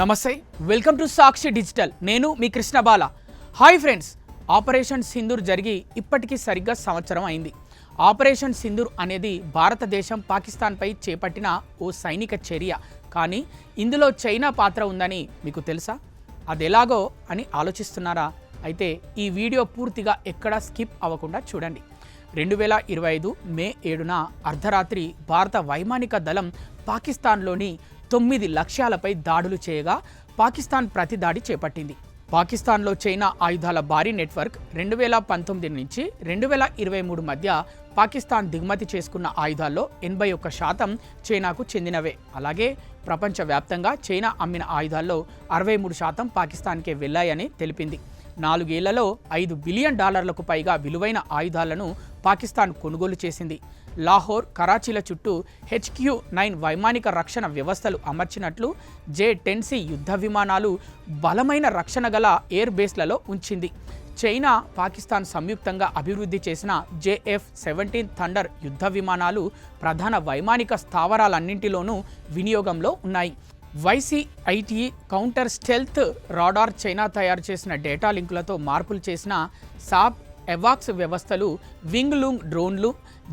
నమస్తే, welcome to Sakshi digital. నేను మీ కృష్ణబాల. Hi friends, operation Sindoor జరిగి ఇప్పటికీ సరిగ్గా సంవత్సరం అయింది. ఆపరేషన్ సింధూర్ అనేది భారతదేశం పాకిస్తాన్పై చేపట్టిన ఓ సైనిక చర్య. కానీ ఇందులో చైనా పాత్ర ఉందని మీకు తెలుసా? అదెలాగో అని ఆలోచిస్తున్నారా? అయితే ఈ వీడియో పూర్తిగా ఎక్కడా స్కిప్ అవ్వకుండా చూడండి. 2025 మే 7న అర్ధరాత్రి భారత వైమానిక దళం పాకిస్తాన్లోని 9 లక్ష్యాలపై దాడులు చేయగా పాకిస్తాన్ ప్రతిదాడి చేపట్టింది. పాకిస్తాన్లో చైనా ఆయుధాల భారీ నెట్వర్క్ 2019 నుంచి 2023 మధ్య పాకిస్తాన్ దిగుమతి చేసుకున్న ఆయుధాల్లో 81% చైనాకు చెందినవే. అలాగే ప్రపంచవ్యాప్తంగా చైనా అమ్మిన ఆయుధాల్లో 63% పాకిస్తాన్కే వెళ్లాయని తెలిపింది. 4 ఏళ్లలో $5 బిలియన్ పైగా విలువైన ఆయుధాలను పాకిస్తాన్ కొనుగోలు చేసింది. లాహోర్, కరాచీల చుట్టూ HQ-9 వైమానిక రక్షణ వ్యవస్థలు అమర్చినట్లు J-10C యుద్ధ విమానాలు బలమైన రక్షణ గల ఎయిర్ బేస్లలో ఉంచింది. చైనా, పాకిస్తాన్ సంయుక్తంగా అభివృద్ధి చేసిన JF-17 థండర్ యుద్ధ విమానాలు ప్రధాన వైమానిక స్థావరాలన్నింటిలోనూ వినియోగంలో ఉన్నాయి. YCITE counter stealth radar, China తయారు చేసిన డేటా లింకులతో మార్పులు చేసిన సాప్ ఎవాక్స్ వ్యవస్థలు, వింగ్ లూంగ్ డ్రోన్లు,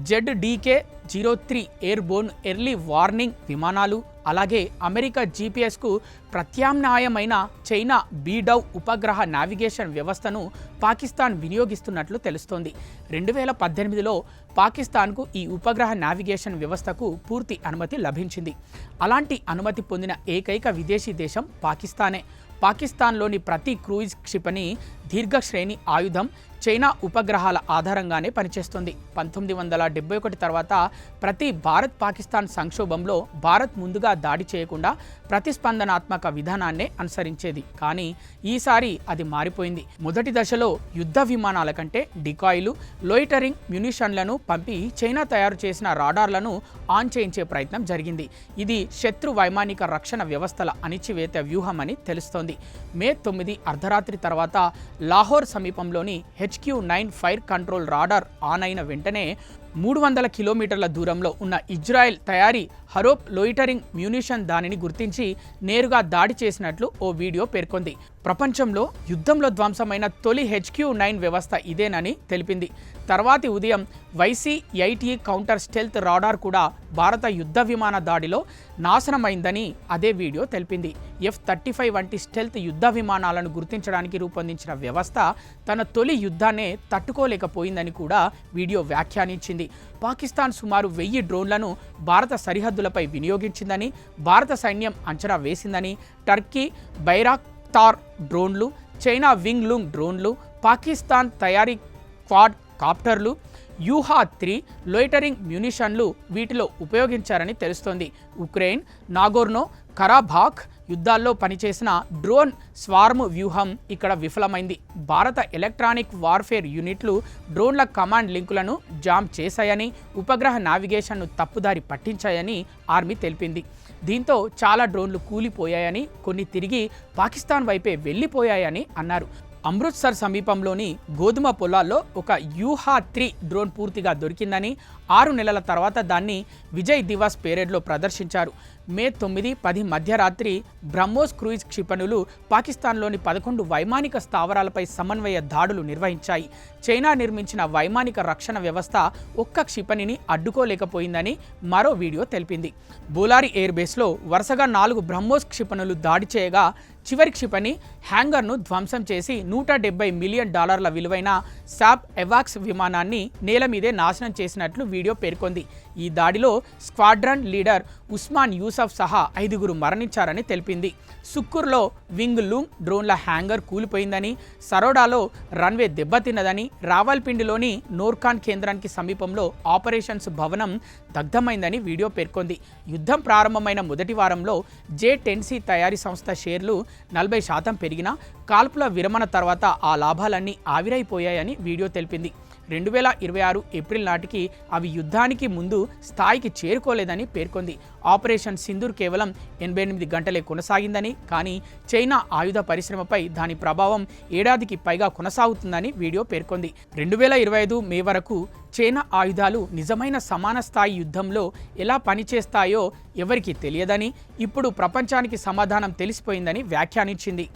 ZDK-03 ఎయిర్బోర్న్ ఎర్లీ వార్నింగ్ విమానాలు, అలాగే అమెరికా GPSకు ప్రత్యామ్నాయమైన చైనా బీడౌ ఉపగ్రహ నావిగేషన్ వ్యవస్థను పాకిస్తాన్ వినియోగిస్తున్నట్లు తెలుస్తోంది. 2018లో పాకిస్తాన్కు ఈ ఉపగ్రహ నావిగేషన్ వ్యవస్థకు పూర్తి అనుమతి లభించింది. అలాంటి అనుమతి పొందిన ఏకైక విదేశీ దేశం పాకిస్తానే. పాకిస్తాన్లోని ప్రతి క్రూయిజ్ క్షిపణి దీర్ఘశ్రేణి ఆయుధం చైనా ఉపగ్రహాల ఆధారంగానే పనిచేస్తుంది. 1971 తర్వాత ప్రతి భారత్ పాకిస్తాన్ సంక్షోభంలో భారత్ ముందుగా దాడి చేయకుండా ప్రతిస్పందనాత్మక విధానాన్నే అనుసరించేది. కానీ ఈసారి అది మారిపోయింది. మొదటి దశలో యుద్ధ విమానాల కంటే డికాయిలు, లోయిటరింగ్ మ్యునిషన్లను పంపి చైనా తయారు చేసిన రాడార్లను ఆన్ చేయించే ప్రయత్నం జరిగింది. ఇది శత్రు వైమానిక రక్షణ వ్యవస్థల అణిచివేత వ్యూహమని తెలుస్తోంది. మే 9 అర్ధరాత్రి తర్వాత లాహోర్ సమీపంలోని HQ-9 fire control radar on అయిన వెంటనే 300 కిలోమీటర్ల దూరంలో ఉన్న ఇజ్రాయెల్ తయారీ హరోప్ లోయిటరింగ్ మ్యూనిషన్ దానిని గుర్తించి నేరుగా దాడి చేసినట్లు ఓ వీడియో పేర్కొంది. ప్రపంచంలో యుద్ధంలో ధ్వంసమైన తొలి HQ-9 వ్యవస్థ ఇదేనని తెలిపింది. తర్వాతి ఉదయం YCITE కౌంటర్ స్టెల్త్ రాడార్ కూడా భారత యుద్ధ విమాన దాడిలో నాశనమైందని అదే వీడియో తెలిపింది. F-35 వంటి స్టెల్త్ యుద్ధ విమానాలను గుర్తించడానికి రూపొందించిన వ్యవస్థ తన తొలి యుద్ధాన్నే తట్టుకోలేకపోయిందని కూడా వీడియో వ్యాఖ్యానించింది. పాకిస్తాన్ సుమారు 1000 డ్రోన్లను భారత సరిహద్దులపై వినియోగించిందని భారత సైన్యం అంచనా వేసిందని, టర్కీ బైరాక్తార్ డ్రోన్లు, చైనా వింగ్ లూంగ్ డ్రోన్లు, పాకిస్తాన్ తయారీ క్వాడ్ కాప్టర్లు, యూహా-3 లోయిటరింగ్ మ్యునిషన్లు వీటిలో ఉపయోగించారని తెలుస్తోంది. ఉక్రెయిన్, నాగోర్నో కరాబాఖ్ యుద్ధాల్లో పనిచేసిన డ్రోన్ స్వార్మ్ వ్యూహం ఇక్కడ విఫలమైంది. భారత ఎలక్ట్రానిక్ వార్ఫేర్ యూనిట్లు డ్రోన్ల కమాండ్ లింకులను జామ్ చేశాయని, ఉపగ్రహ నావిగేషన్ను తప్పుదారి పట్టించాయని ఆర్మీ తెలిపింది. దీంతో చాలా డ్రోన్లు కూలిపోయాయని, కొన్ని తిరిగి పాకిస్తాన్ వైపే వెళ్లిపోయాయని అన్నారు. అమృత్సర్ సమీపంలోని గోధుమ పొలాల్లో ఒక యూహా-3 డ్రోన్ పూర్తిగా దొరికిందని, 6 నెలల తర్వాత దాన్ని విజయ్ దివాస్ పేరేడ్లో ప్రదర్శించారు. మే 9-10 మధ్యరాత్రి బ్రహ్మోస్ క్రూయిజ్ క్షిపణులు పాకిస్తాన్లోని 11 వైమానిక స్థావరాలపై సమన్వయ దాడులు నిర్వహించాయి. చైనా నిర్మించిన వైమానిక రక్షణ వ్యవస్థ ఒక్క క్షిపణిని అడ్డుకోలేకపోయిందని మరో వీడియో తెలిపింది. బోలారి ఎయిర్ బేస్లో వరుసగా 4 బ్రహ్మోస్ క్షిపణులు దాడి చేయగా చివరి క్షిపణి హ్యాంగర్ను ధ్వంసం చేసి $170 మిలియన్ విలువైన సాప్ ఎవాక్స్ విమానాన్ని నేల మీదే నాశనం చేసినట్లు వీడియో పేర్కొంది. ఈ దాడిలో స్క్వాడ్రన్ లీడర్ ఉస్మాన్ యూసఫ్ సహా 5 మరణించారని తెలిపింది. సుక్కూర్లో వింగ్ లూంగ్ డ్రోన్ల హ్యాంగర్ కూలిపోయిందని, సరోడాలో రన్వే దెబ్బతిన్నదని, రావల్పిండిలోని నోర్కాన్ కేంద్రానికి సమీపంలో ఆపరేషన్స్ భవనం దగ్ధమైందని వీడియో పేర్కొంది. యుద్ధం ప్రారంభమైన మొదటి వారంలో J-10C తయారీ సంస్థ షేర్లు 40% పెరిగినా కాల్పుల విరమణ తర్వాత ఆ లాభాలన్నీ ఆవిరైపోయాయని వీడియో తెలిపింది. 2026 ఏప్రిల్ నాటికి అవి యుద్ధానికి ముందు స్థాయికి చేరుకోలేదని పేర్కొంది. ఆపరేషన్ సింధూర్ కేవలం 88 గంటలే కొనసాగిందని, కానీ చైనా ఆయుధ పరిశ్రమపై దాని ప్రభావం ఏడాదికి పైగా కొనసాగుతుందని వీడియో పేర్కొంది. 2025 మే వరకు చైనా ఆయుధాలు నిజమైన సమాన స్థాయి యుద్ధంలో ఎలా పనిచేస్తాయో ఎవరికీ తెలియదని, ఇప్పుడు ప్రపంచానికి సమాధానం తెలిసిపోయిందని వ్యాఖ్యానించింది.